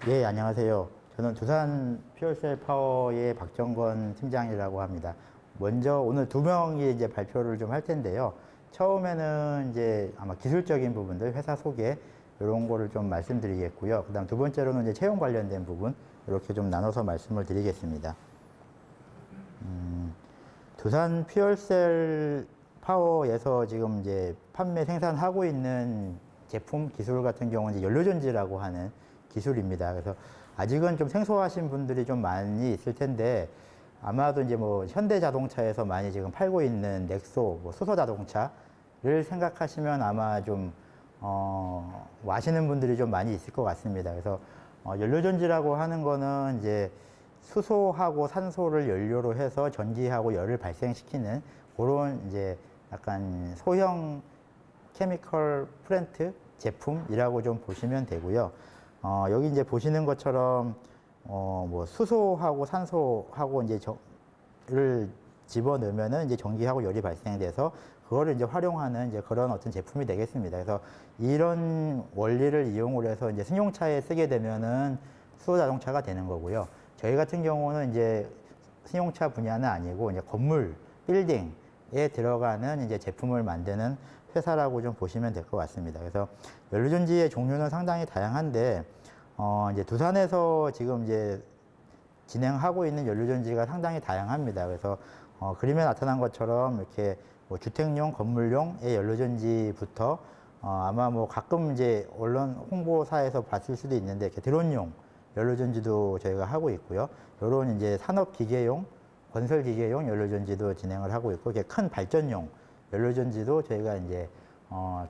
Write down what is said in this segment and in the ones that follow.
예, 안녕하세요. 저는 두산 퓨얼셀 파워의 박정건 팀장이라고 합니다. 먼저 오늘 두 명이 이제 발표를 좀 할 텐데요. 처음에는 이제 아마 기술적인 부분들, 회사 소개, 이런 거를 좀 말씀드리겠고요. 그 다음 두 번째로는 이제 채용 관련된 부분, 이렇게 좀 나눠서 말씀을 드리겠습니다. 두산 퓨얼셀 파워에서 지금 이제 판매 생산하고 있는 제품 기술 같은 경우는 이제 연료전지라고 하는 기술입니다. 그래서 아직은 좀 생소하신 분들이 좀 많이 있을 텐데 아마도 이제 뭐 현대자동차에서 많이 지금 팔고 있는 넥소, 뭐 수소자동차를 생각하시면 아마 좀 아시는 분들이 좀 많이 있을 것 같습니다. 그래서 연료전지라고 하는 거는 이제 수소하고 산소를 연료로 해서 전기하고 열을 발생시키는 그런 이제 약간 소형 케미컬 플랜트 제품이라고 좀 보시면 되고요. 여기 이제 보시는 것처럼 뭐 수소하고 산소하고 이제 를 집어넣으면은 이제 전기하고 열이 발생돼서 그거를 이제 활용하는 이제 그런 어떤 제품이 되겠습니다. 그래서 이런 원리를 이용을 해서 이제 승용차에 쓰게 되면은 수소 자동차가 되는 거고요. 저희 같은 경우는 이제 승용차 분야는 아니고 이제 건물, 빌딩에 들어가는 이제 제품을 만드는 회사라고 좀 보시면 될 것 같습니다. 그래서 연료전지의 종류는 상당히 다양한데, 이제 두산에서 지금 이제 진행하고 있는 연료전지가 상당히 다양합니다. 그래서 그림에 나타난 것처럼 이렇게 뭐 주택용, 건물용의 연료전지부터 아마 뭐 가끔 이제 언론 홍보사에서 봤을 수도 있는데 이렇게 드론용 연료전지도 저희가 하고 있고요. 이런 이제 산업기계용, 건설기계용 연료전지도 진행을 하고 있고, 이렇게 큰 발전용 연료전지도 저희가 이제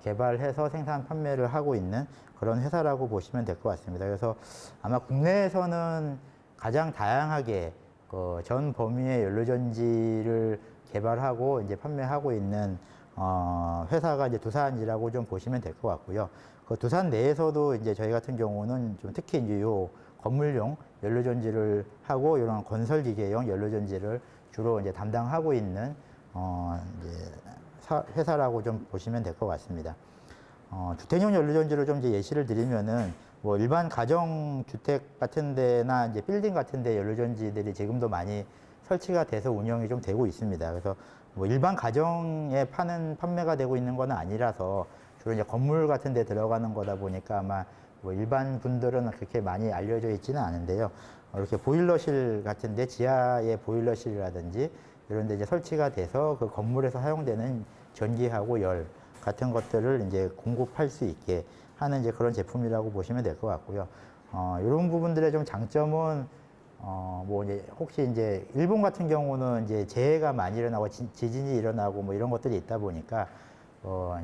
개발해서 생산 판매를 하고 있는 그런 회사라고 보시면 될 것 같습니다. 그래서 아마 국내에서는 가장 다양하게 전 범위의 연료전지를 개발하고 이제 판매하고 있는 회사가 이제 두산이라고 좀 보시면 될 것 같고요. 그 두산 내에서도 이제 저희 같은 경우는 좀 특히 이제 요 건물용 연료전지를 하고 이런 건설기계용 연료전지를 주로 이제 담당하고 있는 이제 회사라고 좀 보시면 될 것 같습니다. 주택용 연료전지를 좀 이제 예시를 드리면은 뭐 일반 가정주택 같은 데나 이제 빌딩 같은 데 연료전지들이 지금도 많이 설치가 돼서 운영이 좀 되고 있습니다. 그래서 뭐 일반 가정에 판매가 되고 있는 건 아니라서 주로 이제 건물 같은 데 들어가는 거다 보니까 아마 뭐 일반 분들은 그렇게 많이 알려져 있지는 않은데요. 이렇게 보일러실 같은 데 지하의 보일러실이라든지 이런 데 이제 설치가 돼서 그 건물에서 사용되는 전기하고 열 같은 것들을 이제 공급할 수 있게 하는 이제 그런 제품이라고 보시면 될 것 같고요. 이런 부분들의 좀 장점은 뭐 이제 혹시 이제 일본 같은 경우는 이제 재해가 많이 일어나고 지진이 일어나고 뭐 이런 것들이 있다 보니까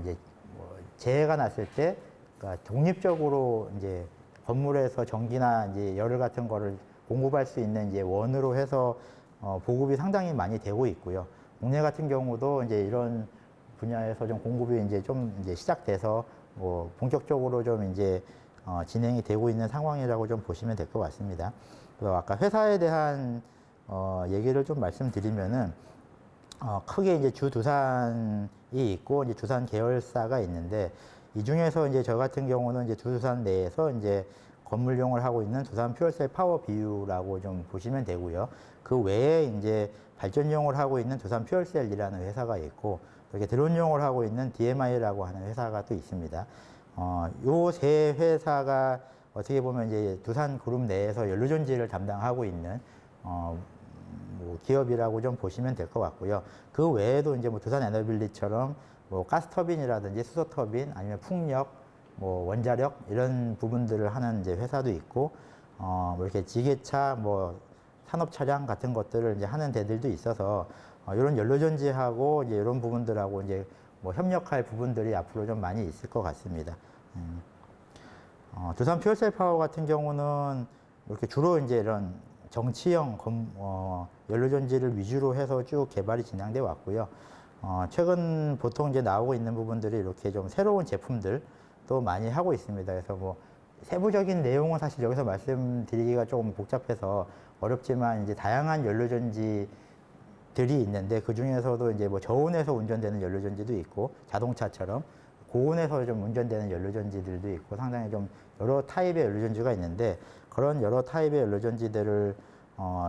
이제 뭐 재해가 났을 때 그러니까 독립적으로 이제 건물에서 전기나 이제 열을 같은 거를 공급할 수 있는 이제 원으로 해서 보급이 상당히 많이 되고 있고요. 국내 같은 경우도 이제 이런 분야에서 좀 공급이 이제 좀 이제 시작돼서 뭐 본격적으로 좀 이제 진행이 되고 있는 상황이라고 좀 보시면 될 것 같습니다. 그래서 아까 회사에 대한 얘기를 좀 말씀드리면은 크게 이제 주 두산이 있고 이제 두산 계열사가 있는데, 이 중에서 이제 저 같은 경우는 이제 두산 내에서 이제 건물용을 하고 있는 두산 퓨얼셀 파워 비유라고 좀 보시면 되고요. 그 외에 이제 발전용을 하고 있는 두산 퓨얼셀이라는 회사가 있고, 이렇게 드론용을 하고 있는 DMI라고 하는 회사가 또 있습니다. 요 세 회사가 어떻게 보면 이제 두산 그룹 내에서 연료전지를 담당하고 있는 뭐 기업이라고 좀 보시면 될 것 같고요. 그 외에도 이제 뭐 두산 에너빌리처럼 뭐 가스터빈이라든지 수소터빈 아니면 풍력, 뭐 원자력 이런 부분들을 하는 이제 회사도 있고, 뭐 이렇게 지게차, 뭐 산업 차량 같은 것들을 이제 하는 데들도 있어서 이런 연료전지하고 이제 이런 부분들하고 이제 뭐 협력할 부분들이 앞으로 좀 많이 있을 것 같습니다. 두산 퓨얼셀 파워 같은 경우는 이렇게 주로 이제 이런 정치형 연료전지를 위주로 해서 쭉 개발이 진행돼 왔고요. 최근 보통 이제 나오고 있는 부분들이 이렇게 좀 새로운 제품들 또 많이 하고 있습니다. 그래서 뭐 세부적인 내용은 사실 여기서 말씀드리기가 조금 복잡해서 어렵지만 이제 다양한 연료전지들이 있는데 그 중에서도 이제 뭐 저온에서 운전되는 연료전지도 있고 자동차처럼 고온에서 좀 운전되는 연료전지들도 있고 상당히 좀 여러 타입의 연료전지가 있는데 그런 여러 타입의 연료전지들을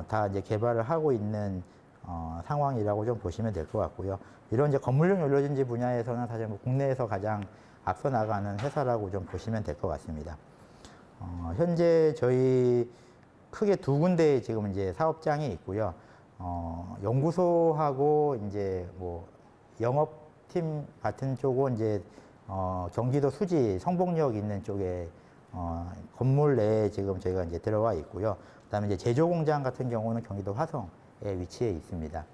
다 이제 개발을 하고 있는 상황이라고 좀 보시면 될 것 같고요. 이런 이제 건물용 연료전지 분야에서는 사실 뭐 국내에서 가장 앞서 나가는 회사라고 좀 보시면 될 것 같습니다. 현재 저희 크게 두 군데 지금 이제 사업장이 있고요. 연구소하고 이제 뭐 영업팀 같은 쪽은 이제 경기도 수지 성북역 있는 쪽에 건물 내에 지금 저희가 이제 들어와 있고요. 그다음에 이제 제조 공장 같은 경우는 경기도 화성에 위치해 있습니다.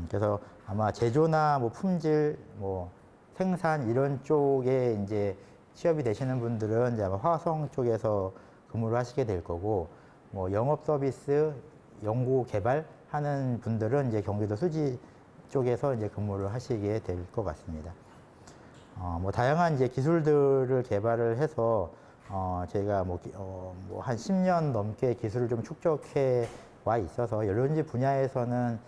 그래서 아마 제조나 뭐 품질, 뭐 생산 이런 쪽에 이제 취업이 되시는 분들은 이제 아마 화성 쪽에서 근무를 하시게 될 거고, 뭐 영업 서비스, 연구 개발 하는 분들은 이제 경기도 수지 쪽에서 이제 근무를 하시게 될 것 같습니다. 뭐 다양한 이제 기술들을 개발을 해서 저희가 뭐 한 10년 넘게 기술을 좀 축적해 와 있어서 연료전지 분야에서는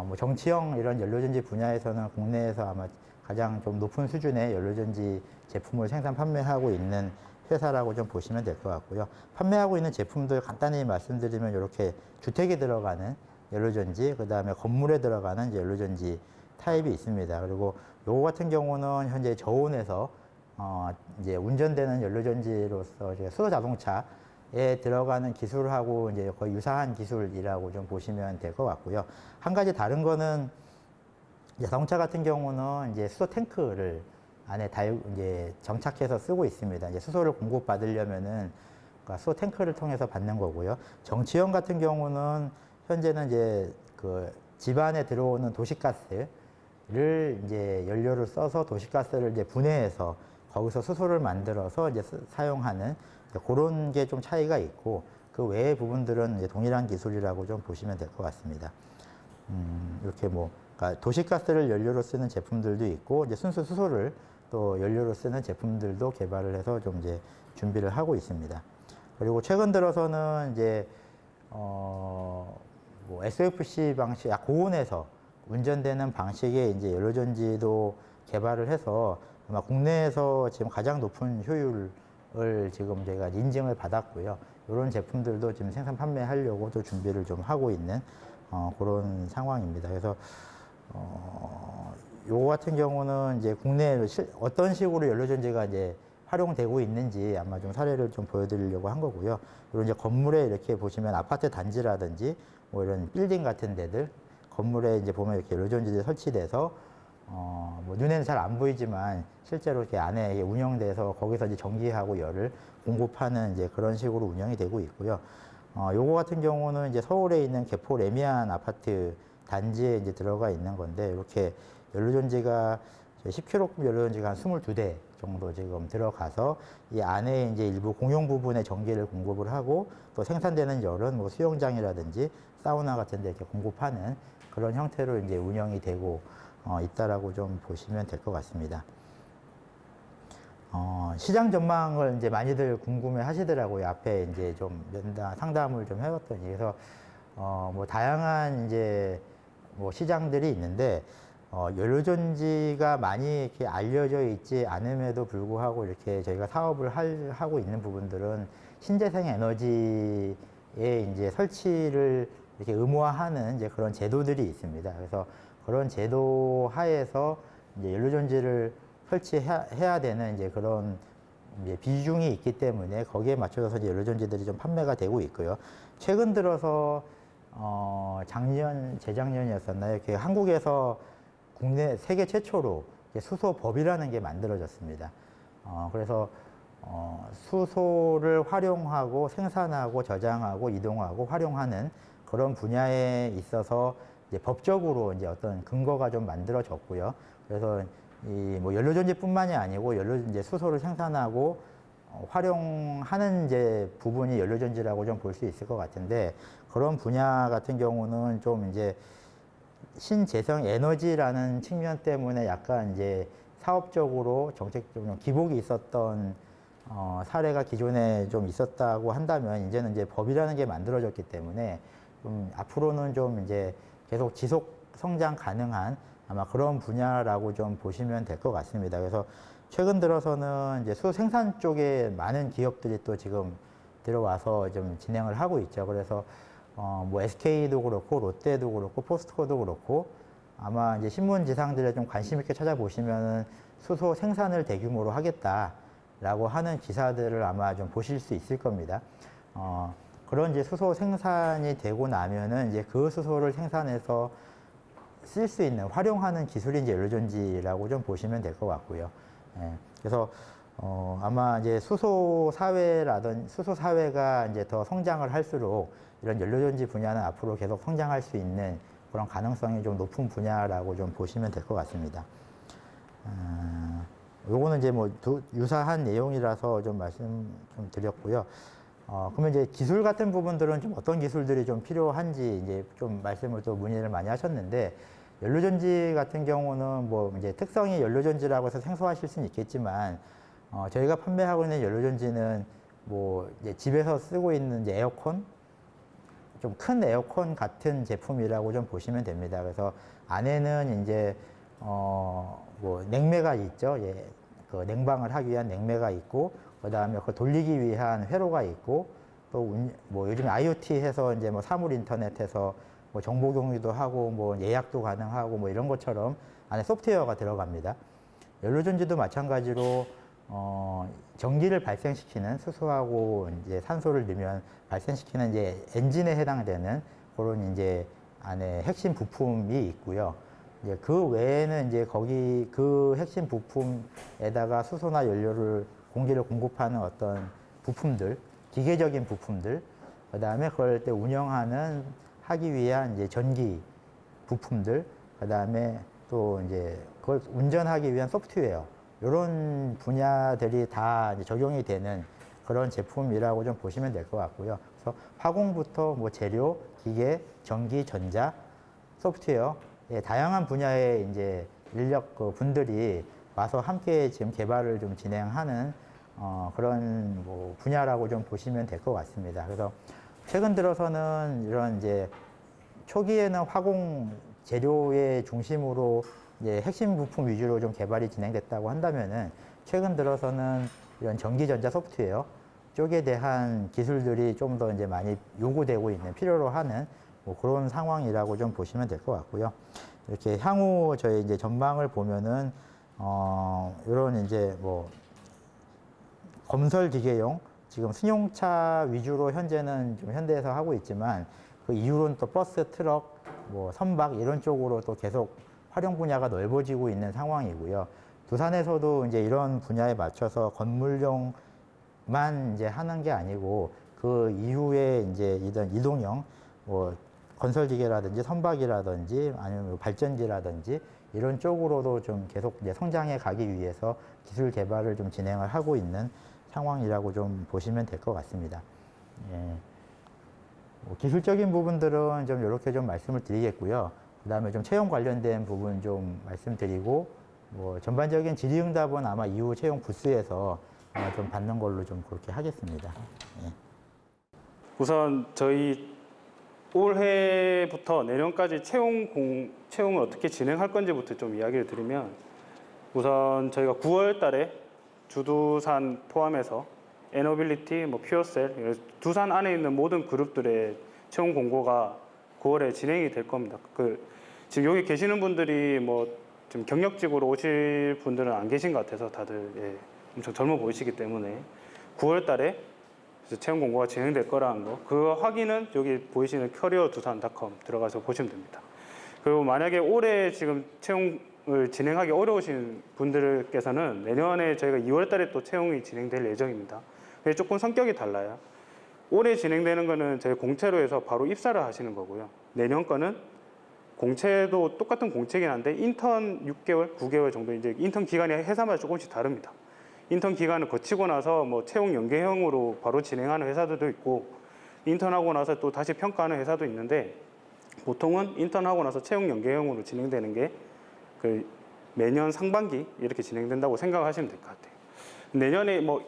뭐 정치형 이런 연료전지 분야에서는 국내에서 아마 가장 좀 높은 수준의 연료전지 제품을 생산 판매하고 있는 회사라고 좀 보시면 될 것 같고요. 판매하고 있는 제품들 간단히 말씀드리면 이렇게 주택에 들어가는 연료전지, 그 다음에 건물에 들어가는 이제 연료전지 타입이 있습니다. 그리고 요거 같은 경우는 현재 저온에서 이제 운전되는 연료전지로서 이제 수소 자동차에 들어가는 기술하고 이제 거의 유사한 기술이라고 좀 보시면 될 것 같고요. 한 가지 다른 거는 자동차 같은 경우는 이제 수소 탱크를 안에 이제 정착해서 쓰고 있습니다. 이제 수소를 공급받으려면은 그러니까 수소 탱크를 통해서 받는 거고요. 정치형 같은 경우는 현재는 이제 그 집안에 들어오는 도시가스를 이제 연료를 써서 도시가스를 이제 분해해서 거기서 수소를 만들어서 이제 사용하는 그런 게 좀 차이가 있고, 그 외의 부분들은 이제 동일한 기술이라고 좀 보시면 될 것 같습니다. 이렇게 뭐 그러니까 도시가스를 연료로 쓰는 제품들도 있고, 이제 순수 수소를 또 연료로 쓰는 제품들도 개발을 해서 좀 이제 준비를 하고 있습니다. 그리고 최근 들어서는 이제 뭐 SOFC 방식, 고온에서 운전되는 방식의 이제 연료전지도 개발을 해서 아마 국내에서 지금 가장 높은 효율을 지금 저희가 인증을 받았고요. 이런 제품들도 지금 생산 판매하려고 또 준비를 좀 하고 있는 그런 상황입니다. 그래서 요거 같은 경우는 이제 국내에 어떤 식으로 연료전지가 이제 활용되고 있는지 아마 좀 사례를 좀 보여드리려고 한 거고요. 그리고 이제 건물에 이렇게 보시면 아파트 단지라든지 뭐 이런 빌딩 같은 데들 건물에 이제 보면 이렇게 연료전지들이 설치돼서 뭐 눈에는 잘 안 보이지만 실제로 이렇게 안에 운영돼서 거기서 이제 전기하고 열을 공급하는 이제 그런 식으로 운영이 되고 있고요. 요거 같은 경우는 이제 서울에 있는 개포 레미안 아파트 단지에 이제 들어가 있는 건데, 이렇게 연료전지가 10kg 연료전지가 한 22대 정도 지금 들어가서 이 안에 이제 일부 공용 부분에 전기를 공급을 하고, 또 생산되는 열은 뭐 수영장이라든지 사우나 같은 데 이렇게 공급하는 그런 형태로 이제 운영이 되고 있다라고 좀 보시면 될 것 같습니다. 시장 전망을 이제 많이들 궁금해 하시더라고요. 앞에 이제 좀 상담을 좀 해봤더니. 그래서 뭐 다양한 이제 뭐 시장들이 있는데, 연료전지가 많이 이렇게 알려져 있지 않음에도 불구하고 이렇게 저희가 사업을 하고 있는 부분들은 신재생 에너지에 이제 설치를 이렇게 의무화하는 이제 그런 제도들이 있습니다. 그래서 그런 제도 하에서 이제 연료전지를 설치해야 되는 이제 그런 이제 비중이 있기 때문에 거기에 맞춰서 이제 연료전지들이 좀 판매가 되고 있고요. 최근 들어서 재작년이었었나요? 이렇게 한국에서 세계 최초로 수소법이라는 게 만들어졌습니다. 그래서 수소를 활용하고 생산하고 저장하고 이동하고 활용하는 그런 분야에 있어서 이제 법적으로 이제 어떤 근거가 좀 만들어졌고요. 그래서 이 뭐 연료전지뿐만이 아니고 이제 수소를 생산하고 활용하는 이제 부분이 연료전지라고 좀 볼 수 있을 것 같은데, 그런 분야 같은 경우는 좀 이제 신재생 에너지라는 측면 때문에 약간 이제 사업적으로 정책적으로 기복이 있었던 사례가 기존에 좀 있었다고 한다면, 이제는 이제 법이라는 게 만들어졌기 때문에 좀 앞으로는 좀 이제 계속 지속 성장 가능한 아마 그런 분야라고 좀 보시면 될 것 같습니다. 그래서 최근 들어서는 이제 수소 생산 쪽에 많은 기업들이 또 지금 들어와서 좀 진행을 하고 있죠. 그래서 뭐 SK도 그렇고 롯데도 그렇고 포스코도 그렇고 아마 이제 신문 지상들에 좀 관심 있게 찾아보시면은 수소 생산을 대규모로 하겠다라고 하는 기사들을 아마 좀 보실 수 있을 겁니다. 그런 이제 수소 생산이 되고 나면은 이제 그 수소를 생산해서 쓸 수 있는 활용하는 기술이 이제 연료전지라고 좀 보시면 될 것 같고요. 예, 그래서 아마 이제 수소 사회가 이제 더 성장을 할수록 이런 연료전지 분야는 앞으로 계속 성장할 수 있는 그런 가능성이 좀 높은 분야라고 좀 보시면 될 것 같습니다. 요거는 이제 뭐 유사한 내용이라서 좀 말씀 좀 드렸고요. 그러면 이제 기술 같은 부분들은 좀 어떤 기술들이 좀 필요한지 이제 좀 말씀을 또 문의를 많이 하셨는데, 연료전지 같은 경우는 뭐 이제 특성이 연료전지라고 해서 생소하실 수는 있겠지만, 저희가 판매하고 있는 연료전지는 뭐 이제 집에서 쓰고 있는 이제 에어컨, 좀 큰 에어컨 같은 제품이라고 좀 보시면 됩니다. 그래서 안에는 이제 뭐 냉매가 있죠. 예, 그 냉방을 하기 위한 냉매가 있고, 그 다음에 그걸 돌리기 위한 회로가 있고, 또 뭐 요즘 IoT 해서 이제 뭐 사물 인터넷해서 뭐 정보 공유도 하고 뭐 예약도 가능하고 뭐 이런 것처럼 안에 소프트웨어가 들어갑니다. 연료전지도 마찬가지로 전기를 발생시키는 수소하고 이제 산소를 넣으면 발생시키는 이제 엔진에 해당되는 그런 이제 안에 핵심 부품이 있고요. 이제 그 외에는 이제 거기 그 핵심 부품에다가 수소나 연료를 공기를 공급하는 어떤 부품들, 기계적인 부품들, 그 다음에 그걸 때 하기 위한 이제 전기 부품들, 그 다음에 또 이제 그걸 운전하기 위한 소프트웨어, 이런 분야들이 다 이제 적용이 되는 그런 제품이라고 좀 보시면 될 것 같고요. 그래서 화공부터 뭐 재료, 기계, 전기, 전자, 소프트웨어, 예, 다양한 분야의 이제 인력 분들이 와서 함께 지금 개발을 좀 진행하는 그런 뭐 분야라고 좀 보시면 될 것 같습니다. 그래서 최근 들어서는 이런 이제 초기에는 화공 재료의 중심으로 이제 핵심 부품 위주로 좀 개발이 진행됐다고 한다면은, 최근 들어서는 이런 전기 전자 소프트웨어 쪽에 대한 기술들이 좀 더 이제 많이 요구되고 있는, 필요로 하는 뭐 그런 상황이라고 좀 보시면 될 것 같고요. 이렇게 향후 저희 이제 전망을 보면은 이런 이제 뭐 건설 기계용, 지금 승용차 위주로 현재는 좀 현대에서 하고 있지만, 그 이후로는 또 버스, 트럭, 뭐 선박 이런 쪽으로 또 계속 활용 분야가 넓어지고 있는 상황이고요. 두산에서도 이제 이런 분야에 맞춰서 건물용만 이제 하는 게 아니고, 그 이후에 이제 이런 이동형 뭐 건설 기계라든지 선박이라든지 아니면 발전기라든지 이런 쪽으로도 좀 계속 이제 성장해 가기 위해서 기술 개발을 좀 진행을 하고 있는 상황이라고 좀 보시면 될 것 같습니다. 예. 뭐 기술적인 부분들은 좀 이렇게 좀 말씀을 드리겠고요. 그 다음에 좀 채용 관련된 부분 좀 말씀드리고, 뭐 전반적인 질의응답은 아마 이후 채용 부스에서 아마 좀 받는 걸로 좀 그렇게 하겠습니다. 예. 우선 저희 올해부터 내년까지 채용을 어떻게 진행할 건지부터 좀 이야기를 드리면, 우선 저희가 9월 달에 주두산 포함해서 에너빌리티, 뭐 퓨어셀, 두산 안에 있는 모든 그룹들의 채용 공고가 9월에 진행이 될 겁니다. 지금 여기 계시는 분들이 뭐 좀 경력직으로 오실 분들은 안 계신 것 같아서 다들 엄청 젊어 보이시기 때문에 9월 달에 채용 공고가 진행될 거라는 거, 그 확인은 여기 보이시는 커리어두산.com 들어가서 보시면 됩니다. 그리고 만약에 올해 지금 채용을 진행하기 어려우신 분들께서는 내년에 저희가 2월 달에 또 채용이 진행될 예정입니다. 근데 조금 성격이 달라요. 올해 진행되는 거는 저희 공채로 해서 바로 입사를 하시는 거고요. 내년 거는 공채도 똑같은 공채긴 한데 인턴 6개월, 9개월 정도, 이제 인턴 기간이 회사마다 조금씩 다릅니다. 인턴 기간을 거치고 나서 뭐 채용 연계형으로 바로 진행하는 회사들도 있고, 인턴하고 나서 또 다시 평가하는 회사도 있는데, 보통은 인턴하고 나서 채용 연계형으로 진행되는 게 그 매년 상반기 이렇게 진행된다고 생각하시면 될 것 같아요. 내년에 뭐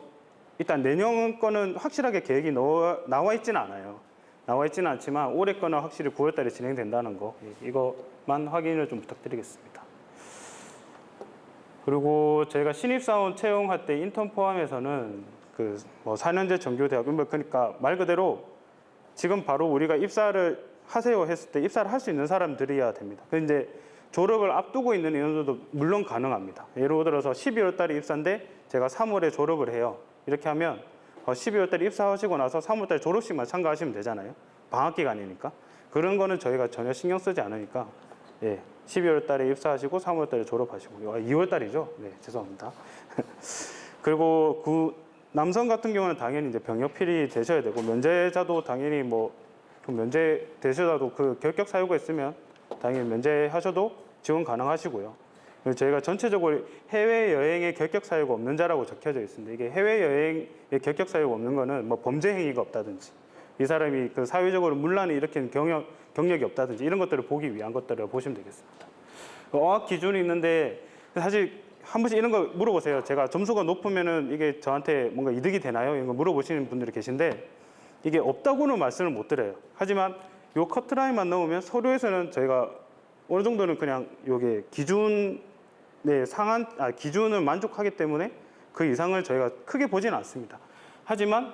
일단 내년 거는 확실하게 계획이 나와 있지는 않아요. 나와 있지는 않지만 올해 거는 확실히 9월 달에 진행된다는 거, 이것만 확인을 좀 부탁드리겠습니다. 그리고 저희가 신입사원 채용할 때 인턴 포함해서는 그 뭐 4년제 정규대학, 그러니까 말 그대로 지금 바로 우리가 입사를 하세요 했을 때 입사를 할 수 있는 사람들이어야 됩니다. 근데 이제 졸업을 앞두고 있는 인원들도 물론 가능합니다. 예를 들어서 12월 달에 입사인데 제가 3월에 졸업을 해요. 이렇게 하면 12월 달에 입사하시고 나서 3월 달에 졸업식만 참가하시면 되잖아요. 방학 기간이니까. 그런 거는 저희가 전혀 신경 쓰지 않으니까 12월 달에 입사하시고 3월 달에 졸업하시고 2월 달이죠. 네, 죄송합니다. 그리고 남성 같은 경우는 당연히 이제 병역필이 되셔야 되고 면제자도 당연히 뭐 면제 되셔도 그 결격 사유가 있으면 당연히 면제하셔도 지원 가능하시고요. 그리고 저희가 전체적으로 해외 여행에 결격 사유가 없는 자라고 적혀져 있습니다. 이게 해외 여행에 결격 사유가 없는 거는 뭐 범죄 행위가 없다든지 이 사람이 그 사회적으로 문란을 일으키는 경력이 없다든지 이런 것들을 보기 위한 것들을 보시면 되겠습니다. 어학 기준이 있는데 사실 한 번씩 이런 거 물어보세요. 제가 점수가 높으면은 이게 저한테 뭔가 이득이 되나요? 이런 거 물어보시는 분들이 계신데 이게 없다고는 말씀을 못 드려요. 하지만 요 커트라인만 넣으면 서류에서는 저희가 어느 정도는 그냥 요게 기준을 만족하기 때문에 그 이상을 저희가 크게 보지는 않습니다. 하지만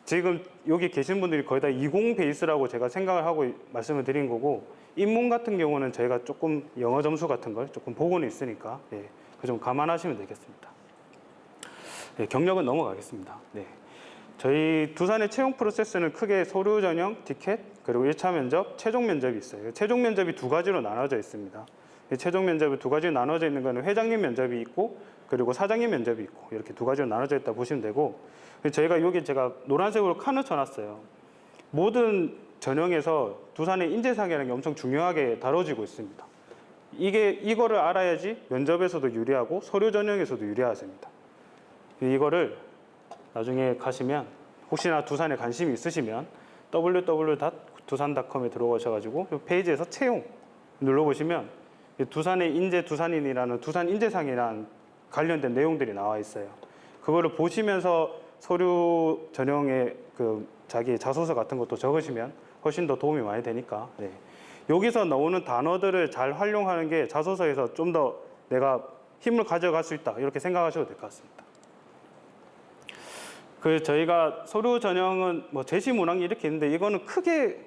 지금 여기 계신 분들이 거의 다 20 베이스라고 제가 생각을 하고 말씀을 드린 거고 인문 같은 경우는 저희가 조금 영어 점수 같은 걸 조금 보고는 있으니까 그 좀 감안하시면 되겠습니다. 경력은 넘어가겠습니다. 저희 두산의 채용 프로세스는 크게 서류 전형, 티켓, 그리고 1차 면접, 최종 면접이 있어요. 최종 면접이 두 가지로 나눠져 있습니다. 최종 면접이 두 가지로 나눠져 있는 거는 회장님 면접이 있고 그리고 사장님 면접이 있고 이렇게 두 가지로 나눠져 있다 보시면 되고 저희가 여기 제가 노란색으로 칸을 쳐놨어요. 모든 전형에서 두산의 인재상이라는 게 엄청 중요하게 다뤄지고 있습니다. 이거를 알아야지 면접에서도 유리하고 서류 전형에서도 유리하십니다. 이거를 나중에 가시면 혹시나 두산에 관심이 있으시면 www.dusan.com에 들어오셔가지고 페이지에서 채용 눌러보시면 두산의 인재 두산인이라는 두산 인재상이라는 관련된 내용들이 나와 있어요. 그거를 보시면서 서류 전형에 그 자기 자소서 같은 것도 적으시면 훨씬 더 도움이 많이 되니까 여기서 나오는 단어들을 잘 활용하는 게 자소서에서 좀 더 내가 힘을 가져갈 수 있다 이렇게 생각하셔도 될 것 같습니다. 저희가 서류 전형은 뭐 제시 문항이 이렇게 있는데 이거는 크게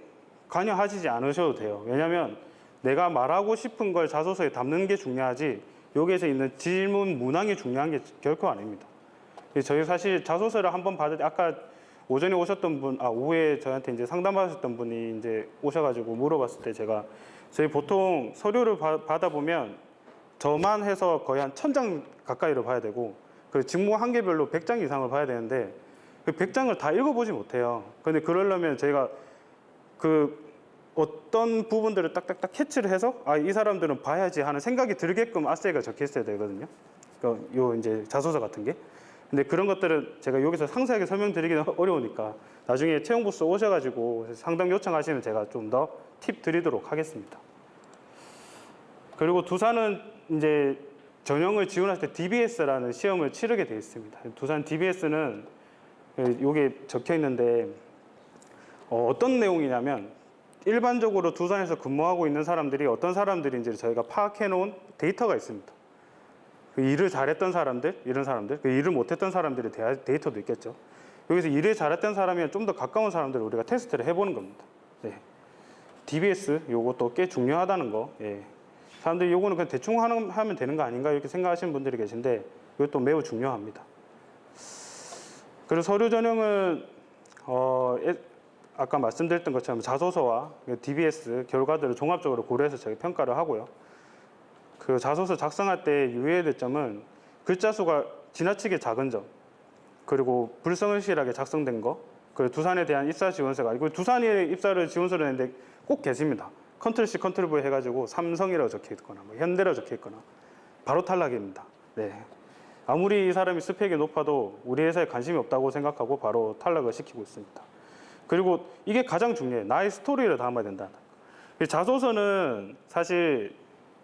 관여하시지 않으셔도 돼요. 왜냐하면 내가 말하고 싶은 걸 자소서에 담는 게 중요하지 여기에서 있는 질문 문항이 중요한 게 결코 아닙니다. 저희 사실 자소서를 한번 받을 때 아까 오전에 오셨던 분, 오후에 저한테 이제 상담하셨던 분이 이제 오셔가지고 물어봤을 때 제가 저희 보통 서류를 받아보면 저만 해서 거의 한 1000장 가까이를 봐야 되고 그 직무 한계별로 100장 이상을 봐야 되는데 그 100장을 다 읽어보지 못해요. 근데 그러려면 저희가 그 어떤 부분들을 딱딱딱 캐치를 해서 이 사람들은 봐야지 하는 생각이 들게끔 아세이가 적혀 있어야 되거든요. 요 이제 자소서 같은 게. 근데 그런 것들은 제가 여기서 상세하게 설명드리기는 어려우니까 나중에 채용부서 오셔가지고 상담 요청하시면 제가 좀 더 팁 드리도록 하겠습니다. 그리고 두산은 이제 전형을 지원할 때 DBS라는 시험을 치르게 되어 있습니다. 두산 DBS는 여기 적혀 있는데 어떤 내용이냐면 일반적으로 두산에서 근무하고 있는 사람들이 어떤 사람들인지 저희가 파악해 놓은 데이터가 있습니다. 일을 잘했던 사람들, 이런 사람들, 일을 못했던 사람들의 데이터도 있겠죠. 여기서 일을 잘했던 사람이랑 좀 더 가까운 사람들을 우리가 테스트를 해보는 겁니다. DBS, 요것도 꽤 중요하다는 거. 사람들이 요거는 그냥 대충 하면 되는 거 아닌가 이렇게 생각하시는 분들이 계신데 이것도 매우 중요합니다. 그리고 서류 전형은 아까 말씀드렸던 것처럼 자소서와 DBS 결과들을 종합적으로 고려해서 저희 평가를 하고요. 그 자소서 작성할 때 유의해야 될 점은 글자 수가 지나치게 작은 점, 그리고 불성실하게 작성된 거, 그리고 두산에 대한 입사 지원서가 아니고 두산에 입사를 지원서를 냈는데 꼭 계십니다. 컨트롤-C, 컨트롤-V 해가지고 삼성이라고 적혀 있거나 뭐 현대라고 적혀 있거나 바로 탈락입니다. 아무리 이 사람이 스펙이 높아도 우리 회사에 관심이 없다고 생각하고 바로 탈락을 시키고 있습니다. 그리고 이게 가장 중요해요. 나의 스토리를 담아야 된다는 거. 자소서는 사실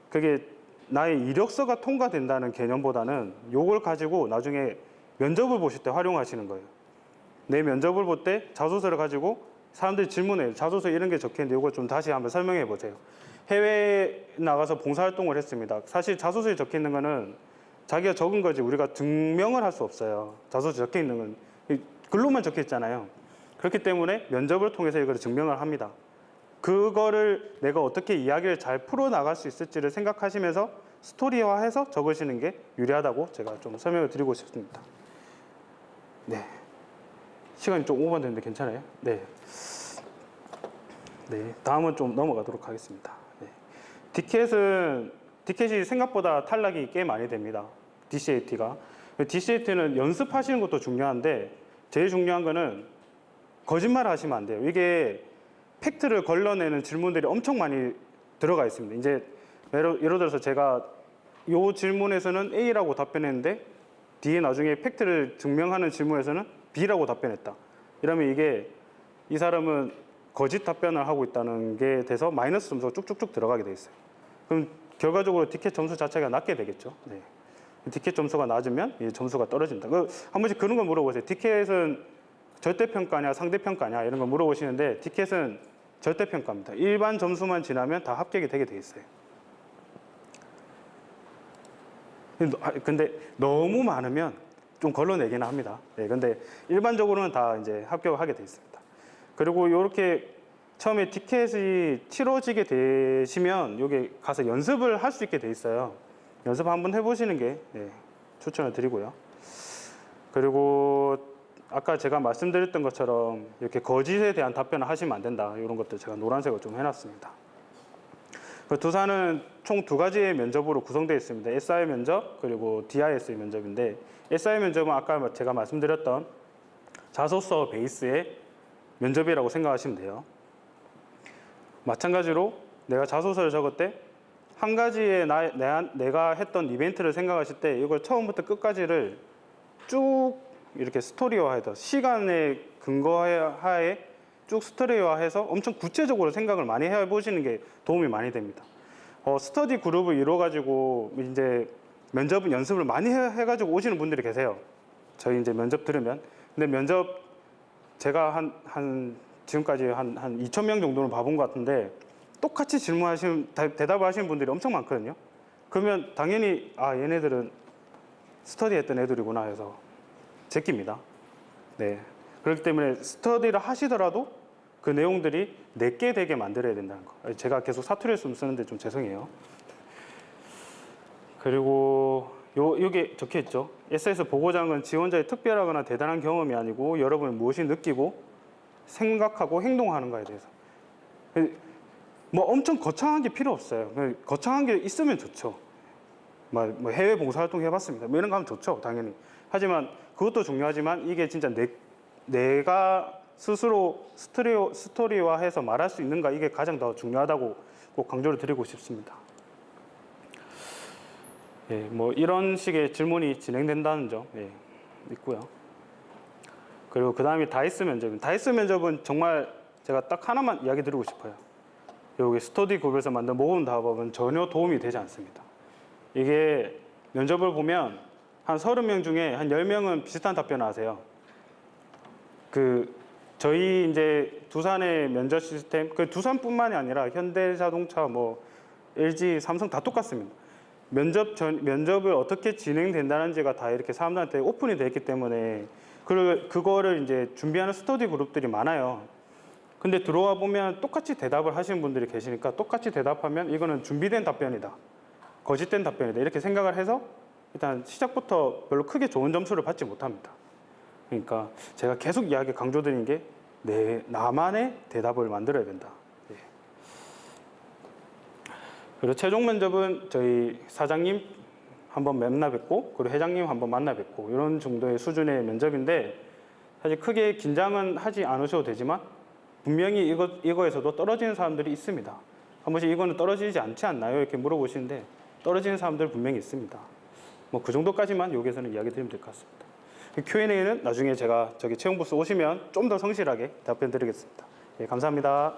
그게 나의 이력서가 통과된다는 개념보다는 요걸 가지고 나중에 면접을 보실 때 활용하시는 거예요. 내 면접을 볼 때 자소서를 가지고 사람들이 질문해요. 자소서 이런 게 적혀있는데 이걸 좀 다시 한번 설명해 보세요. 해외에 나가서 봉사활동을 했습니다. 사실 자소서에 적혀있는 거는 자기가 적은 거지 우리가 증명을 할 수 없어요. 자소서 적혀 있는 건 글로만 적혀 있잖아요. 그렇기 때문에 면접을 통해서 이걸 증명을 합니다. 그거를 내가 어떻게 이야기를 잘 풀어나갈 수 있을지를 생각하시면서 스토리화해서 적으시는 게 유리하다고 제가 좀 설명을 드리고 싶습니다. 네. 시간이 좀 오버됐는데 괜찮아요? 네. 네. 다음은 좀 넘어가도록 하겠습니다. 네. 디켓이 생각보다 탈락이 꽤 많이 됩니다. DCAT가. DCAT는 연습하시는 것도 중요한데 제일 중요한 거는 거짓말을 하시면 안 돼요. 이게 팩트를 걸러내는 질문들이 엄청 많이 들어가 있습니다. 이제 예를 들어서 제가 이 질문에서는 A라고 답변했는데 뒤에 나중에 팩트를 증명하는 질문에서는 B라고 답변했다. 이러면 이게 이 사람은 거짓 답변을 하고 있다는 게 돼서 마이너스 점수가 쭉쭉쭉 들어가게 돼 있어요. 그럼 결과적으로 디켓 점수 자체가 낮게 되겠죠. 네. 디켓 점수가 낮으면 이 점수가 떨어진다. 한 번씩 그런 거 물어보세요. 디켓은 절대평가냐 상대평가냐 이런 거 물어보시는데 디켓은 절대평가입니다. 일반 점수만 지나면 다 합격이 되게 돼 있어요. 근데 너무 많으면 좀 걸러내기는 합니다. 네, 근데 일반적으로는 다 이제 합격을 하게 돼 있습니다. 그리고 이렇게 처음에 디켓이 치러지게 되시면 여기 가서 연습을 할 수 있게 돼 있어요. 연습 한번 해보시는 게 추천을 드리고요. 그리고 아까 제가 말씀드렸던 것처럼 이렇게 거짓에 대한 답변을 하시면 안 된다. 이런 것들 제가 노란색으로 좀 해놨습니다. 그 두산은 총 2가지의 면접으로 구성되어 있습니다. SI 면접 그리고 DIS 면접인데 SI 면접은 아까 제가 말씀드렸던 자소서 베이스의 면접이라고 생각하시면 돼요. 마찬가지로 내가 자소서를 적을 때 한 가지의 내가 했던 이벤트를 생각하실 때 이걸 처음부터 끝까지를 쭉 이렇게 스토리화해서 시간의 근거하에 쭉 스토리화해서 엄청 구체적으로 생각을 많이 해보시는 게 도움이 많이 됩니다. 스터디 그룹을 이루어가지고 이제 면접은 연습을 많이 해가지고 오시는 분들이 계세요. 저희 이제 면접 들으면. 근데 면접 제가 지금까지 한 2,000명 정도는 봐본 것 같은데 똑같이 대답을 하시는 분들이 엄청 많거든요. 그러면 당연히 얘네들은 스터디 했던 애들이구나 해서 제낍니다. 네. 그렇기 때문에 스터디를 하시더라도 그 내용들이 내게 되게 만들어야 된다는 거. 제가 계속 사투리를 쓰는데 좀 죄송해요. 그리고 여기 적혀 있죠. SS 보고장은 지원자의 특별하거나 대단한 경험이 아니고 여러분이 무엇이 느끼고 생각하고 행동하는가에 대해서. 뭐 엄청 거창한 게 필요 없어요. 거창한 게 있으면 좋죠. 뭐 해외 봉사활동 해봤습니다. 뭐 이런 거 하면 좋죠, 당연히. 하지만 그것도 중요하지만 이게 진짜 내가 스스로 스토리화해서 말할 수 있는가 이게 가장 더 중요하다고 꼭 강조를 드리고 싶습니다. 뭐 이런 식의 질문이 진행된다는 점 있고요. 그리고 그 다음에 다이스 면접은 다이스 면접은 정말 제가 딱 하나만 이야기 드리고 싶어요. 여기 스터디 그룹에서 만든 모범 답업은 전혀 도움이 되지 않습니다. 이게 면접을 보면 한 30명 중에 한 10명은 비슷한 답변을 하세요. 저희 이제 두산의 면접 시스템, 두산뿐만이 아니라 현대자동차, 뭐 LG, 삼성 다 똑같습니다. 면접을 어떻게 진행된다는지가 다 이렇게 사람들한테 오픈이 되어 있기 때문에 그거를 이제 준비하는 스터디 그룹들이 많아요. 근데 들어와 보면 똑같이 대답을 하시는 분들이 계시니까 똑같이 대답하면 이거는 준비된 답변이다. 거짓된 답변이다. 이렇게 생각을 해서 일단 시작부터 별로 크게 좋은 점수를 받지 못합니다. 그러니까 제가 계속 이야기 강조드린 게 나만의 대답을 만들어야 된다. 그리고 최종 면접은 저희 사장님 한번 만나 뵙고 그리고 회장님 한번 만나 뵙고 이런 정도의 수준의 면접인데 사실 크게 긴장은 하지 않으셔도 되지만 분명히 이거에서도 떨어지는 사람들이 있습니다. 한 번씩 이거는 떨어지지 않지 않나요? 이렇게 물어보시는데 떨어지는 사람들 분명히 있습니다. 뭐 그 정도까지만 여기서는 이야기 드리면 될 것 같습니다. Q&A는 나중에 제가 저기 채용부스 오시면 좀 더 성실하게 답변 드리겠습니다. 감사합니다.